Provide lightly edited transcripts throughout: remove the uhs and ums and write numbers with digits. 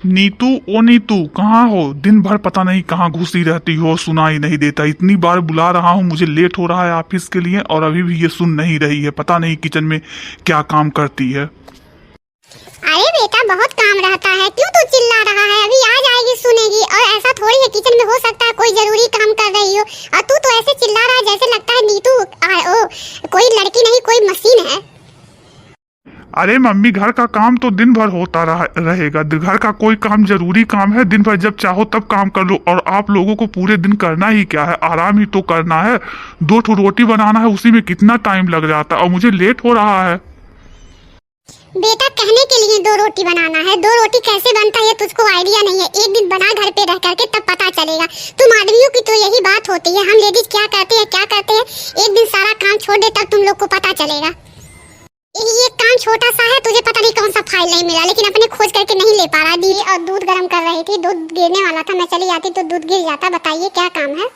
नीतू, ओ नीतू, कहाँ हो? दिन भर पता नहीं कहाँ घुसी रहती हो, सुनाई नहीं देता। इतनी बार बुला रहा हूँ, मुझे लेट हो रहा है ऑफिस के लिए और अभी भी ये सुन नहीं रही है। पता नहीं किचन में क्या काम करती है। अरे बेटा, बहुत काम रहता है, क्यों तू चिल्ला रहा है? अभी आ जाएगी, सुनेगी। और ऐसा थोड़ी है किचन में हो सकता है कोई जरूरी काम कर रही हो और तू तो ऐसे चिल्ला रहा है जैसे लगता है नीतू कोई लड़की नहीं, कोई मशीन है। अरे मम्मी, घर का काम तो दिन भर होता रहेगा। घर का कोई काम जरूरी काम है? दिन भर जब चाहो तब काम कर लो। और आप लोगों को पूरे दिन करना ही क्या है? आराम ही तो करना है। 2 ठो रोटी बनाना है, उसी में कितना टाइम लग जाता है और मुझे लेट हो रहा है। बेटा, कहने के लिए 2 रोटी बनाना है। 2 रोटी कैसे बनता है तुझको आइडिया नहीं है। एक दिन बना घर पे रह करके, तब पता चलेगा। तुम आदमियों की तो यही बात होती है, हम लेडीज क्या करते हैं। एक दिन सारा काम छोड़ दे, तब तुम लोग को पता चलेगा। ये काम छोटा सा है, तुझे पता नहीं कौन सा फाइल नहीं मिला, लेकिन अपने खोज करके नहीं ले पा रहा। दीदी और दूध गर्म कर रही थी, दूध गिरने वाला था, मैं चली जाती तो दूध गिर जाता। बताइए क्या काम है?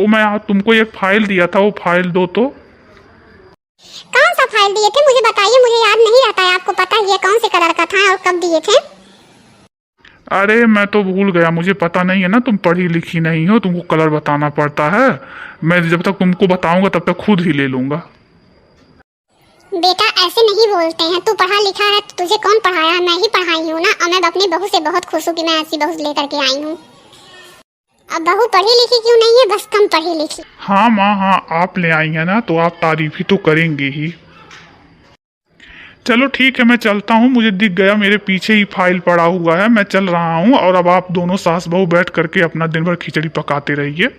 मैं तुमको एक फाइल दिया था, वो फाइल दो तो। कौन सा फाइल दिए थे मुझे बताइए, मुझे याद नहीं रहता है। आपको पता ही है कौन से कलर का था और कब दिए थे? अरे मैं तो भूल गया, मुझे पता नहीं है ना, तुम पढ़ी लिखी नहीं हो, तुमको कलर बताना पड़ता है। मैं जब तक तुमको बताऊंगा तब तक खुद ही ले लूंगा। बेटा, ऐसे नहीं बोलते हैं। तू पढ़ा लिखा है तो तुझे कौन पढ़ाया है? मैं ही पढ़ाई हूँ ना। और मैं अपनी बहू से बहुत खुश हूँ कि मैं ऐसी बहू लेकर के आई हूँ। अब बहू पढ़ी लिखी क्यों नहीं है, बस कम पढ़ी लिखी। हाँ माँ, हाँ, आप ले आई है ना तो आप तारीफ ही तो करेंगे ही। चलो ठीक है, मैं चलता हूँ। मुझे दिख गया मेरे पीछे ही फाइल पड़ा हुआ है, मैं चल रहा हूँ। और अब आप दोनों सास बहू बैठ करके अपना दिन भर खिचड़ी पकाते रहिए।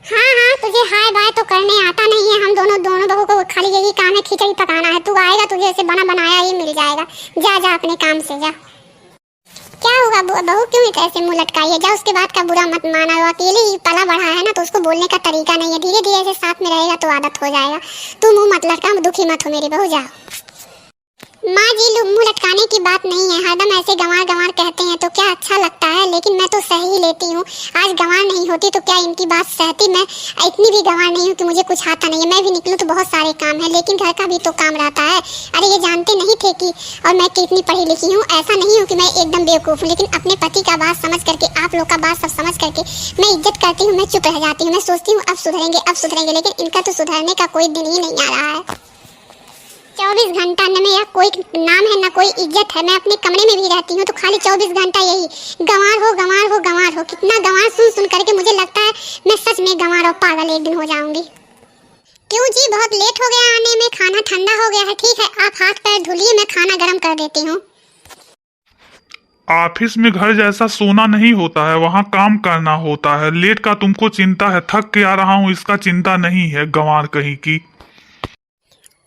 हाँ, तुझे हाय बाय तो करने आता नहीं है। हम दोनों बहू को खाली यही काम है, खिचड़ी पकाना है। तू आएगा, तुझे ऐसे बना बनाया ही मिल जाएगा। जा अपने काम से जा। क्या होगा बहू, क्यों ऐसे मुंह लटकाई है? जा, उसके बाद का बुरा मत माना। वो अकेले ही पला बढ़ा है ना, तो उसको बोलने का तरीका नहीं है। धीरे धीरे ऐसे साथ में रहेगा तो आदत हो जाएगा। तू मुंह मत लटका, दुखी मत हो मेरी बहू, जा। माँ जी, मुंह लटकाने की बात नहीं है। हरदम ऐसे गंवार गंवार कहते हैं तो क्या अच्छा लगता है? लेकिन मैं तो सह ही लेती हूँ। आज गंवार नहीं होती तो क्या इनकी बात सहती? मैं इतनी भी गंवार नहीं हूँ कि मुझे कुछ आता नहीं है। मैं भी निकलूँ तो बहुत सारे काम है, लेकिन घर का भी तो काम रहता है। अरे ये जानते नहीं थे कि और मैं कितनी पढ़ी लिखी हूँ? ऐसा नहीं हूँ कि मैं एकदम बेवकूफ़ हूँ, लेकिन अपने पति का बात समझ करके, आप लोग का बात सब समझ करके मैं इज्जत करती हूँ। मैं चुप रह जाती हूँ। मैं सोचती हूँ अब सुधरेंगे, लेकिन इनका तो सुधरने का कोई दिन ही नहीं आ रहा है। 24 घंटा न मेरा कोई नाम है, ना कोई इज्जत है। मैं अपने कमरे में भी रहती हूँ तो खाली 24 घंटा यही गंवार हो। कितना गंवार सुन करके मुझे लगता है मैं सच में गंवार और पागल एक दिन हो जाऊंगी। क्यों जी, बहुत लेट हो गया आने में, खाना ठंडा हो गया है। ठीक है, आप हाथ पैर धुलिए, मैं खाना गर्म कर देती हूँ। ऑफिस में घर जैसा सोना नहीं होता है, वहाँ काम करना होता है। लेट का तुमको चिंता है, थक के आ रहा हूँ इसका चिंता नहीं है, गंवार कहीं की।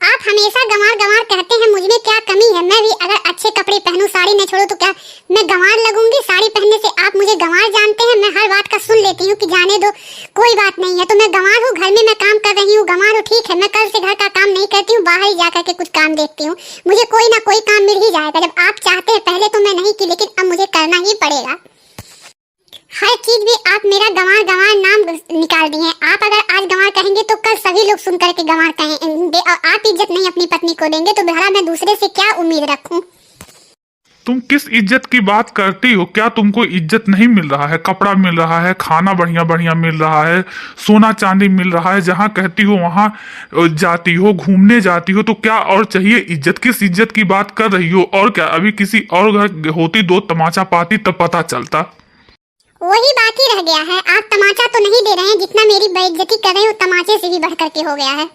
आप हमेशा गंवार कहते हैं, मुझ में क्या कमी है? मैं भी अगर अच्छे कपड़े पहनूं, साड़ी न छोड़ूं तो क्या मैं गंवार लगूंगी? साड़ी पहनने से आप मुझे गंवार जानते हैं? मैं हर बात का सुन लेती हूँ कि जाने दो, कोई बात नहीं है। तो मैं गंवार हूँ? घर में मैं काम कर रही हूँ, गंवार हूँ? ठीक है, मैं कल से घर का काम नहीं करती हूँ, बाहर ही जाकर के कुछ काम देखती हूँ। मुझे कोई ना कोई काम मिल ही जाएगा। जब आप चाहते हैं, पहले तो मैं नहीं की, लेकिन अब मुझे करना ही पड़ेगा। हर चीज भी आप मेरा गंवार नाम निकाल दिए हैं। आप अगर आज गंवार कहेंगे तो कल सभी लोग सुन करके गंवार कहेंगे। और आप इज्जत नहीं अपनी पत्नी को देंगे तो भला मैं दूसरे से क्या उम्मीद रखूं? तुम किस इज्जत की बात करती हो? क्या तुमको इज्जत नहीं मिल रहा है? कपड़ा मिल रहा है, खाना बढ़िया बढ़िया मिल रहा है, सोना चांदी मिल रहा है, जहाँ कहती हो वहां जाती हो, घूमने जाती हो, तो क्या और चाहिए? इज्जत किस इज्जत की बात कर रही हो? और क्या, अभी किसी और घर होती, 2 तमाचा पाती तब पता चलता। वही बाकी रह गया है। आप तमाचा तो नहीं दे रहे हैं, जितना मेरी बेइज्जती कर रहे हो तमाचे से भी बढ़ करके हो गया है।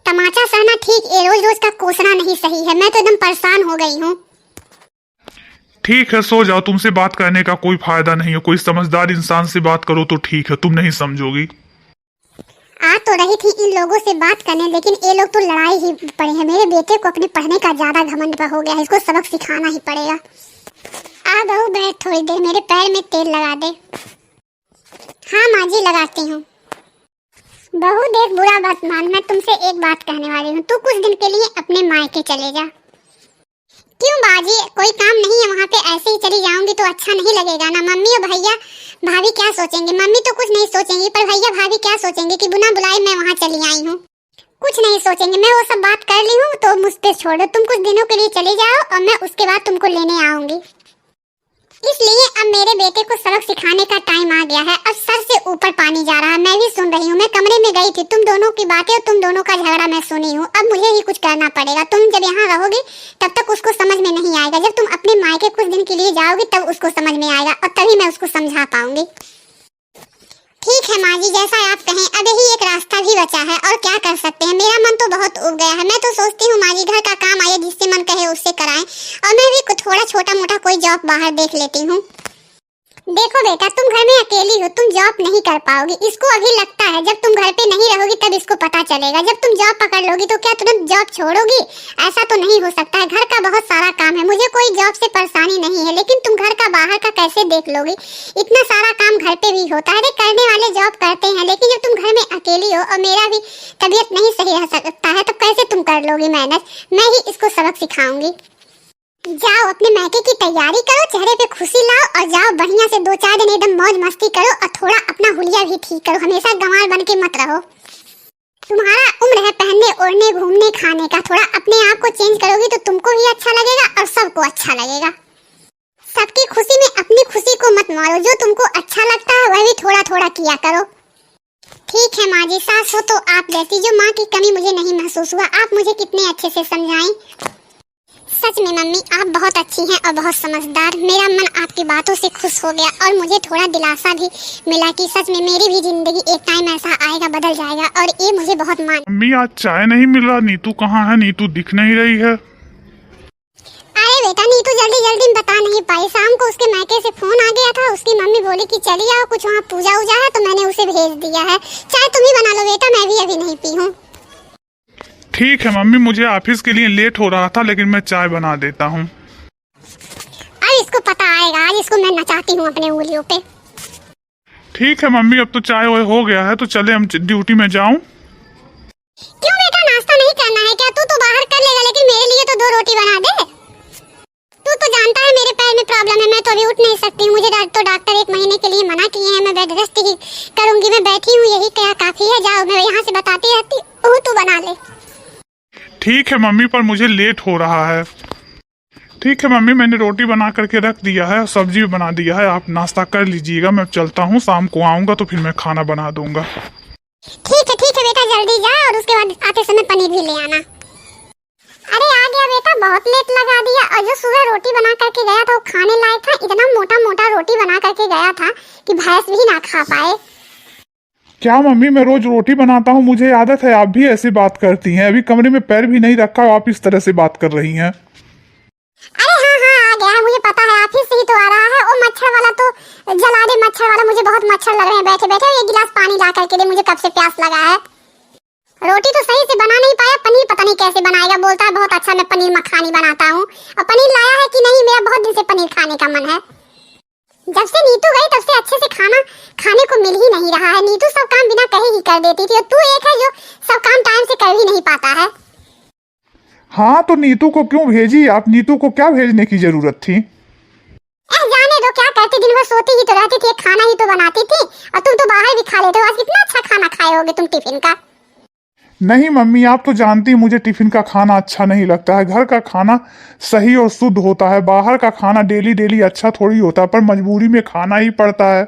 तमाचा सहना ठीक है, रोज रोज का कोसना नहीं सही है। मैं तो एकदम परेशान हो गई हूँ। ठीक है, सो जाओ, तुमसे बात करने का कोई फायदा नहीं है। कोई समझदार इंसान से बात करो तो ठीक है, तुम नहीं समझोगी। आ तो रही थी इन लोगों से बात करने, लेकिन ये लोग तो लड़ाई ही पड़े हैं। मेरे बेटे को अपने पढ़ने का ज्यादा घमंड हो गया है, इसको सबक सिखाना ही पड़ेगा। आ बहू बैठ, थोड़ी देर मेरे पैर में तेल लगा दे। हाँ माँ जी, लगाती हूँ। बहू देख, बुरा बात मान, मैं तुमसे एक बात कहने वाली हूँ। तू कुछ दिन के लिए अपने मायके चले जा। क्यों बाजी, कोई काम नहीं है वहाँ पे? ऐसे ही चली जाऊंगी तो अच्छा नहीं लगेगा ना? मम्मी और भैया भाभी क्या सोचेंगे? मम्मी तो कुछ नहीं सोचेंगी, पर भैया भाभी क्या सोचेंगे कि बिना बुलाए मैं वहाँ चली आई हूँ? कुछ नहीं सोचेंगे, मैं वो सब बात कर ली हूँ, तो मुझ पे छोड़ दो। तुम कुछ दिनों के लिए चले जाओ और मैं उसके बाद तुमको लेने आऊंगी। इसलिए अब मेरे बेटे को सबक सिखाने का टाइम आ गया है। अब सर से ऊपर पानी जा रहा है, मैं भी सुन रही हूँ। मैं कमरे में गई थी, तुम दोनों की बातें और तुम दोनों का झगड़ा मैं सुनी हूँ। अब मुझे ही कुछ करना पड़ेगा। तुम जब यहाँ रहोगे तब तक उसको समझ में नहीं आएगा। जब तुम अपने मायके कुछ दिन के लिए जाओगे तब उसको समझ में आएगा और तभी मैं उसको समझा पाऊंगी। ठीक है माँ जी, जैसा आप कहें। अब यही एक रास्ता भी बचा है और क्या कर सकते हैं। मेरा मन तो बहुत उब गया है। मैं तो सोचती हूँ माँ जी घर का काम आए, जिससे मन कहे उससे कराएं, और मैं भी थोड़ा छोटा मोटा कोई जॉब बाहर देख लेती हूँ। देखो बेटा, तुम घर में अकेली हो, तुम जॉब नहीं कर पाओगी। इसको अभी लगता है जब तुम घर पे नहीं रहोगी तब इसको पता चलेगा। जब तुम जॉब पकड़ लोगी तो क्या तुरंत जॉब छोड़ोगी? ऐसा तो नहीं हो सकता है। घर का बहुत सारा काम है। मुझे कोई जॉब से परेशानी नहीं है, लेकिन तुम घर का बाहर का कैसे देख लोगी? इतना सारा काम घर पे भी होता है। अरे करने वाले जॉब करते हैं, लेकिन जब तुम घर में अकेली हो और मेरा भी तबीयत नहीं सही रह सकता है, तो कैसे तुम कर लोगी मैनेज? मैं ही इसको सबक सिखाऊंगी। जाओ अपने मायके की तैयारी करो, चेहरे पे खुशी लाओ और जाओ बढ़िया से 2-4 दिन एकदम मौज मस्ती करो और थोड़ा अपना हुलिया भी ठीक करो। हमेशा गंवार बन के मत रहो। तुम्हारा उम्र है पहनने ओढ़ने घूमने खाने का। थोड़ा अपने आप को चेंज करोगी तो तुमको भी अच्छा लगेगा और सबको अच्छा लगेगा। सबकी खुशी में अपनी खुशी को मत मारो। जो तुमको अच्छा लगता है वह भी थोड़ा थोड़ा किया करो। ठीक है माँ जी, सास हो तो आप जैसी। जो माँ की कमी मुझे नहीं महसूस हुआ। आप मुझे कितने अच्छे से समझाएं। सच में मम्मी आप बहुत अच्छी हैं और बहुत समझदार। मेरा मन आपकी बातों से खुश हो गया और मुझे थोड़ा दिलासा भी मिला कि सच में मेरी भी जिंदगी एक टाइम ऐसा आएगा, बदल जाएगा, और ये मुझे बहुत मान। मम्मी आज चाय नहीं मिल रहा। नीतू कहाँ है? नीतू दिख नहीं रही है। अरे बेटा, नीतू जल्दी जल्दी बता नहीं पाई। शाम को उसके मायके से फोन आ गया था। उसकी मम्मी बोली कि चली आओ, कुछ वहाँ पूजा उजा है, तो मैंने उसे भेज दिया है। चाय तुम ही बना लो बेटा, मैं भी अभी नहीं पी हूँ। ठीक है मम्मी, मुझे ऑफिस के लिए लेट हो रहा था, लेकिन मैं चाय बना देता हूँ। अब इसको पता आएगा, आज इसको मैं नचाती हूँ अपने उंगलियों पे। ठीक है मम्मी, अब तो चाय वाय हो गया है, तो चले हम ड्यूटी में जाऊं। क्यों बेटा, नाश्ता नहीं करना है क्या? तू तो बाहर कर लेगा, लेकिन मेरे लिए तो 2 रोटी बना दे। तू तो जानता है मेरे पैर में प्रॉब्लम है, मैं तो अभी उठ नहीं सकती हूँ। मुझे तो डॉक्टर 1 महीने के लिए मना किए हैं। मैं बेड रेस्ट ही करूंगी। मैं बैठी हूँ, यही क्या काफी है। जाओ, मैं यहाँ से बताती रहती हूँ, तू बना ले। ठीक है मम्मी, पर मुझे लेट हो रहा है। ठीक है मम्मी, मैंने रोटी बना करके रख दिया है, सब्जी भी बना दिया है। आप नाश्ता कर लीजिएगा, मैं चलता हूँ। शाम को आऊँगा तो फिर मैं खाना बना दूंगा। ठीक है बेटा, जल्दी जा और उसके बाद आते समय पनीर भी ले आना। अरे आ गया बेटा, बहुत लेट लगा दिया। और जो सुबह रोटी बना करके गया था वो खाने लायक था? इतना मोटा मोटा रोटी बना करके गया था कि भैंस भी ना खा पाए। क्या मम्मी, मैं रोज रोटी बनाता हूँ, मुझे आदत है। आप भी ऐसी बात करती हैं। अभी कमरे में पैर भी नहीं रखा, आप इस तरह से बात कर रही हैं। अरे हाँ आ गया है, मुझे पता है। ऑफिस से ही तो आ रहा है। वो मच्छर वाला तो जला दे, मच्छर वाला। मुझे बहुत मच्छर लग रहे हैं बैठे बैठे। 1 गिलास पानी ला करके दे, मुझे कब से प्यास लगा है। रोटी तो सही से बना नहीं पाया। पनीर पता नहीं कैसे बनाएगा। बोलता है बहुत अच्छा मैं पनीर मखानी बनाता हूँ। और पनीर लाया है कि नहीं? मेरा बहुत दिन से पनीर खाने का मन है। जब से नीतू गई तब से अच्छे से खाना खाने को मिल ही नहीं रहा है। नीतू सब काम बिना कहे ही कर देती थी, और तू एक है जो सब काम टाइम से कर ही नहीं पाता है। हाँ, तो नीतू को क्यों भेजी? आप नीतू को क्या भेजने की जरूरत थी? जाने दो, क्या करती, दिन भर सोती ही तो रहती थी, खाना ही तो बनाती थी। और तुम तो बाहर भी खा लेते हो। आज कितना अच्छा खाना खाए होगे तुम टिफिन का। नहीं मम्मी, आप तो जानती हैं मुझे टिफिन का खाना अच्छा नहीं लगता है। घर का खाना सही और शुद्ध होता है। बाहर का खाना डेली डेली अच्छा थोड़ी होता है, पर मजबूरी में खाना ही पड़ता है।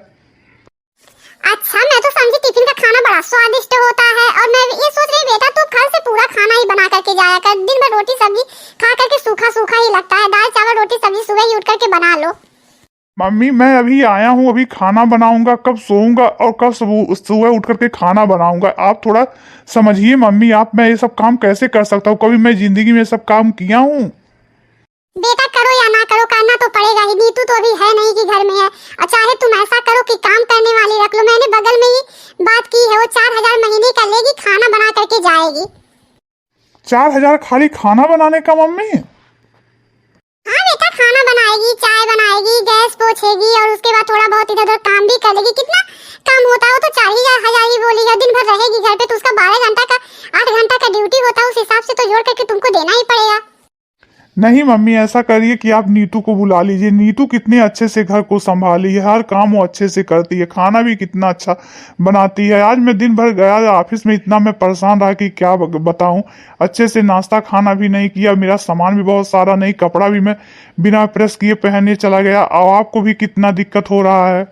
अच्छा, मैं तो समझी टिफिन का खाना बड़ा स्वादिष्ट होता है। और मैं ये सोच रही बेटा, तू घर से पूरा खाना ही बना करके जाया कर। दिन भर रोटी सब्जी खा करके सूखा सूखा ही लगता है। दाल चावल रोटी सब्जी सुबह ही उठ करके बना लो। मम्मी, मैं अभी आया हूँ, अभी खाना बनाऊंगा, कब सोऊंगा और कब सुबह उठ करके खाना बनाऊंगा। आप थोड़ा समझिए मम्मी। आप, मैं ये सब काम कैसे कर सकता हूँ? कभी मैं जिंदगी में सब काम किया हूँ? बेटा करो या ना करो, करना तो पड़ेगा ही। नीतू तो अभी है नहीं कि घर में है। और चाहे तुम ऐसा करो कि काम करने वाली रख लो। मैंने बगल में ही बात की है, वो 4000 महीने का लेगी, खाना बना करके जाएगी। 4000 खाली खाना बनाने का मम्मी? हाँ बेटा, खाना बनाएगी, चाय बनाएगी, गैस पोछेगी और उसके बाद थोड़ा बहुत इधर उधर काम भी कर लेगी। कितना काम होता है? वो तो 4000 ही बोली है। दिन भर रहेगी घर पे तो उसका 12 घंटा का 8 घंटा का ड्यूटी होता है। उस हिसाब से तो जोड़ करके तुमको देना ही पड़ेगा। नहीं मम्मी, ऐसा करिए कि आप नीतू को बुला लीजिए। नीतू कितने अच्छे से घर को संभाली है, हर काम वो अच्छे से करती है, खाना भी कितना अच्छा बनाती है। आज मैं दिन भर गया ऑफिस में, इतना मैं परेशान रहा कि क्या बताऊं। अच्छे से नाश्ता खाना भी नहीं किया, मेरा सामान भी बहुत सारा नहीं, कपड़ा भी मैं बिना प्रेस किए पहनने चला गया। और आपको भी कितना दिक्कत हो रहा है।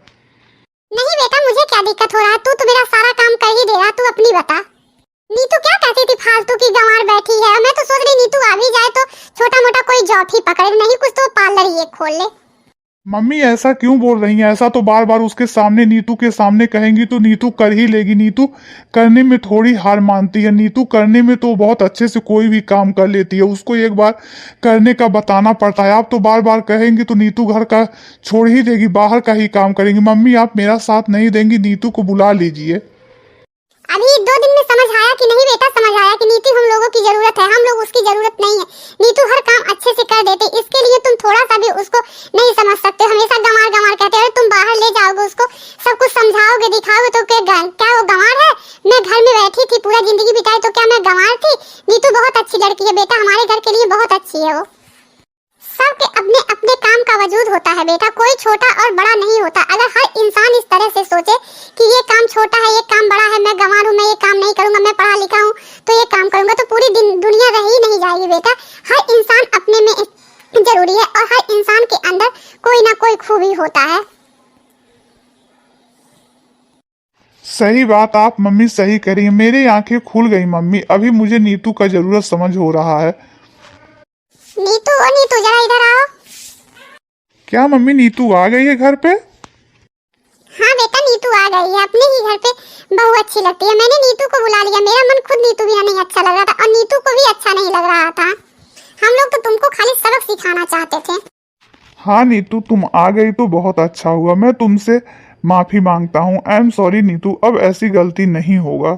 नहीं बेटा, मुझे क्या दिक्कत हो रहा है, तू तो मेरा सारा काम कर ही दे रहा, तू अपनी बता। नीतू क्या कहती थी फालतू की गंवार बैठी है, मैं तो सोच रही नीतू आ भी जाए तो छोटा मोटा कोई जॉब ही पकड़े, नहीं कुछ तो पार्लर ही एक खोल ले। मम्मी ऐसा क्यों बोल रही हैं? ऐसा तो बार बार उसके सामने, नीतू के सामने कहेंगी तो नीतू कर ही लेगी। नीतू करने में थोड़ी हार मानती है, नीतू करने में तो बहुत अच्छे से कोई भी काम कर लेती है। उसको एक बार करने का बताना पड़ता है। आप तो बार बार कहेंगी तो नीतू घर का छोड़ ही देगी, बाहर का ही काम करेंगी। मम्मी आप मेरा साथ नहीं देंगी, नीतू को बुला लीजिए। अभी 2 दिन में समझ आया कि नहीं बेटा, समझ आया कि नीतू हम लोगों की जरूरत है, हम लोग उसकी जरूरत नहीं है। नीतू हर काम अच्छे से कर देते, इसके लिए तुम थोड़ा सा भी उसको नहीं समझ सकते। हमेशा गंवार गंवार कहते हो। तुम बाहर ले जाओगे उसको, सब कुछ समझाओगे दिखाओगे तो क्या वो गंवार है? मैं घर में बैठी थी पूरा जिंदगी बिताई तो क्या मैं गंवार थी? नीतू बहुत अच्छी लड़की है बेटा, हमारे घर के लिए बहुत अच्छी है वो। सबके अपने अपने काम का वजूद होता है बेटा, कोई छोटा और बड़ा नहीं होता। अगर हर इंसान इस तरह से सोचे कि ये काम छोटा है, ये काम बड़ा है, मैं गंवार हूँ, मैं ये काम नहीं करूंगा, मैं पढ़ा लिखा हूँ तो ये काम करूंगा, तो पूरी दुनिया रह ही नहीं जाएगी बेटा। हर इंसान अपने में जरूरी है और हर इंसान के अंदर कोई ना कोई खूबी होता है। सही बात आप मम्मी सही कह रही है, मेरी आंखें खुल गई मम्मी। अभी मुझे नीतू का जरूरत समझ हो रहा है। नीतू जरा इधर आओ। क्या मम्मी नीतू आ गई है घर पे? हाँ बेटा, नीतू आ गई है। अपने ही घर पे बहू अच्छी लगती है, मैंने नीतू को बुला लिया। मेरा मन खुद नीतू बिना नहीं अच्छा लग रहा था और नीतू को भी अच्छा नहीं लग रहा था। हम लोग तो तुमको खाली सबक सिखाना चाहते थे। हाँ नीतू, तुम आ गई तो बहुत अच्छा हुआ। मैं तुमसे माफी मांगता हूँ। आई एम सॉरी नीतू, अब ऐसी गलती नहीं होगा।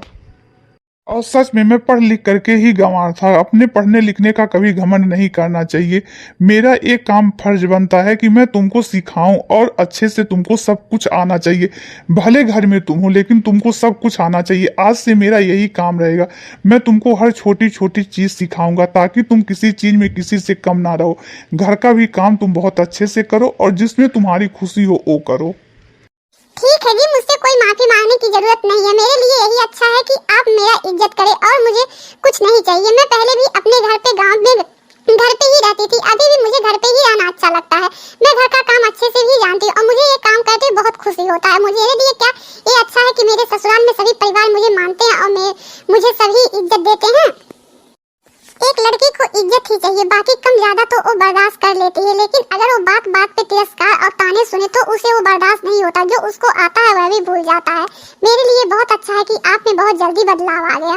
और सच में मैं पढ़ लिख करके ही गंवार था। अपने पढ़ने लिखने का कभी घमंड नहीं करना चाहिए। मेरा एक काम फर्ज बनता है कि मैं तुमको सिखाऊं और अच्छे से तुमको सब कुछ आना चाहिए। भले घर में तुम हो लेकिन तुमको सब कुछ आना चाहिए। आज से मेरा यही काम रहेगा। मैं तुमको हर छोटी छोटी चीज सिखाऊंगा ताकि तुम किसी चीज में किसी से कम ना रहो। घर का भी काम तुम बहुत अच्छे से करो और जिसमें तुम्हारी खुशी हो वो करो। ठीक है जी, मुझसे कोई माफी मांगने की जरूरत नहीं है। मेरे लिए यही अच्छा है कि आप मेरा इज्जत करें और मुझे कुछ नहीं चाहिए। मैं पहले भी अपने घर पे गांव में घर पे ही रहती थी, अभी भी मुझे घर पे ही रहना अच्छा लगता है। मैं घर का काम अच्छे से ही जानती हूँ और मुझे ये काम करते हुए बहुत खुशी होता है। मुझे लिए क्या ये अच्छा है कि मेरे ससुराल में सभी परिवार मुझे मानते हैं और मुझे सभी इज्जत देते हैं। एक लड़की को इज्जत ही चाहिए, बाकी कम ज्यादा तो वो बर्दाश्त कर लेती है, लेकिन अगर वो बात बात पे तिरस्कार और ताने सुने तो उसे वो बर्दाश्त नहीं होता। जो उसको आता है वह भी भूल जाता है। मेरे लिए बहुत अच्छा है कि आप में बहुत जल्दी बदलाव आ गया।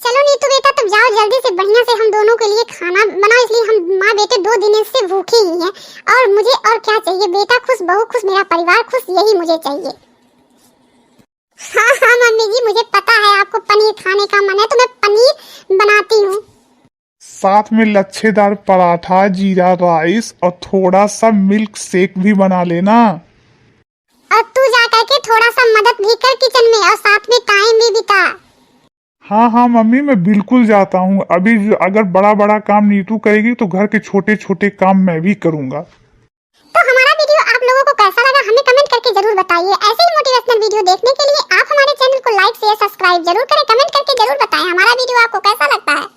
चलो नीतू बेटा, तब जाओ जल्दी से बढ़िया से हम दोनों के लिए खाना बनाओ। इसलिए हम माँ बेटे 2 दिन से भूखे ही हैं और मुझे और क्या चाहिए? बेटा खुश, बहू खुश, मेरा परिवार खुश, यही मुझे चाहिए। हाँ मम्मी जी, मुझे पता है आपको पनीर खाने का मन है तो मैं पनीर बनाती हूँ। साथ में लच्छेदार पराठा, जीरा राइस और थोड़ा सा मिल्क शेक भी बना लेना। और तू जा करके थोड़ा सा मदद भी कर किचन में और साथ में टाइम भी बिता। हाँ मम्मी, मैं बिल्कुल जाता हूँ। अभी अगर बड़ा बड़ा काम नीतू करेगी तो घर के छोटे छोटे काम मैं भी करूँगा। तो हमारा वीडियो आप लोगों को कैसा लगा हमें कमेंट करके जरूर बताइए। ऐसे ही मोटिवेशनल वीडियो देखने के लिए आप हमारे चैनल को लाइक शेयर सब्सक्राइब जरूर करें। कमेंट करके जरूर बताएं हमारा वीडियो आपको कैसा लगता है।